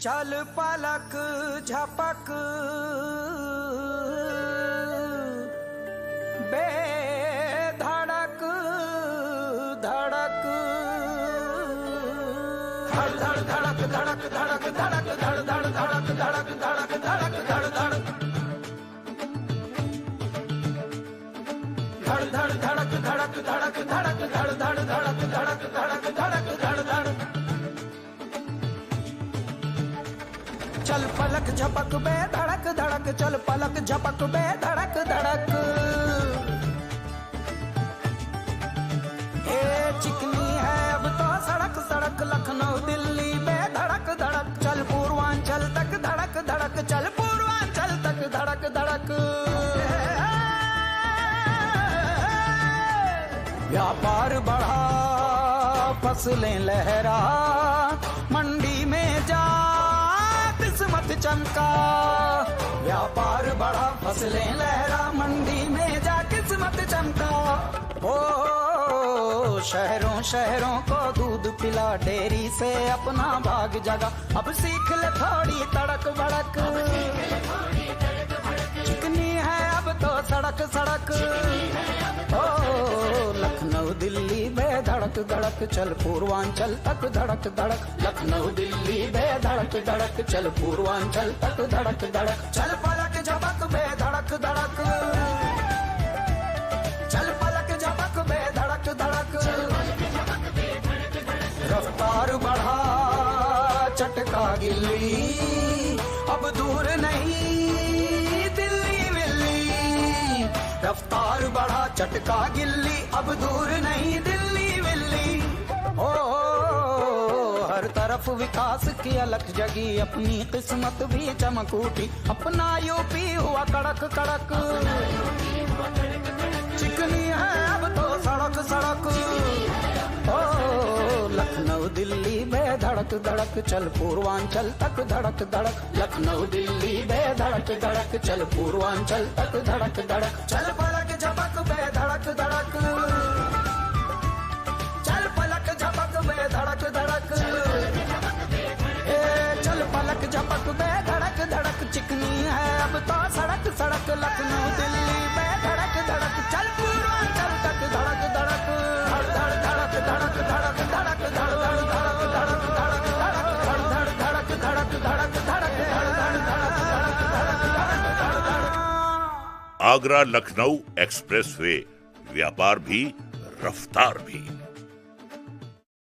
चल पलक झपक बेधड़क धड़क धड़ धड़ धड़क धड़क धड़क धड़क धड़ धड़ धड़क धड़क धड़क धड़क धड़ धड़ धड़ धड़ धड़क धड़क धड़क धड़क धड़ धड़ धड़क धड़क धड़क धड़क धड़ धड़ चल पलक झपक बे धड़क धड़क चल पलक झपक बे धड़क धड़क ए चिकनी है अब तो सड़क सड़क लखनऊ दिल्ली बे धड़क धड़क चल पूर्वांचल तक धड़क धड़क चल पूर्वांचल तक धड़क धड़क व्यापार बढ़ा फसलें लहरा मंडी में जा किस्मत चमका व्यापार बढ़ा फसलें लहरा मंडी में जा किस्मत चमका ओ शहरों शहरों को दूध पिला डेयरी से अपना भाग जगा अब सीख ले थोड़ी तड़क भड़क चिकनी है अब तो सड़क सड़क ओ लखनऊ दिल्ली बेधड़क धड़क चल पूर्वांचल तक धड़क धड़क लखनऊ दिल्ली बेधड़क धड़क चल पूर्वांचल तक धड़क धड़क चल पलक झपक बेधड़क धड़क चल पलक झपक बेधड़क धड़क रफ्तार बढ़ा चटका गिल्ली अब दूर नहीं दिल्ली विल्ली रफ्तार बढ़ा चटका गिल्ली अब दूर नहीं दिल्ली विल्ली ओ हर तरफ विकास की अलख जगी अपनी किस्मत भी चमक उठी अपना यूपी हुआ कड़क कड़क चिकनी है अब तो सड़क सड़क ओ लखनऊ दिल्ली बेधड़क धड़क चल पूर्वांचल तक धड़क धड़क लखनऊ दिल्ली बेधड़क धड़क चल पूर्वांचल तक धड़क धड़क चल पलक झपक बेधड़क धड़क चल पलक झपक बेधड़क धड़क ए चल पलक झपक बेधड़क धड़क चिकनी है अब तो सड़क सड़क लखनऊ दिल्ली बेधड़क धड़क चल पूर्वांचल तक धड़क धड़क धड़ धड़ धड़क धड़क धड़क धड़क धड़ धड़ धड़क धड़क धड़क धड़क धड़ धड़ धड़क धड़क धड़क धड़क धड़ धड़ धड़क धड़क धड़क धड़क आगरा लखनऊ एक्सप्रेसवे व्यापार भी रफ्तार भी।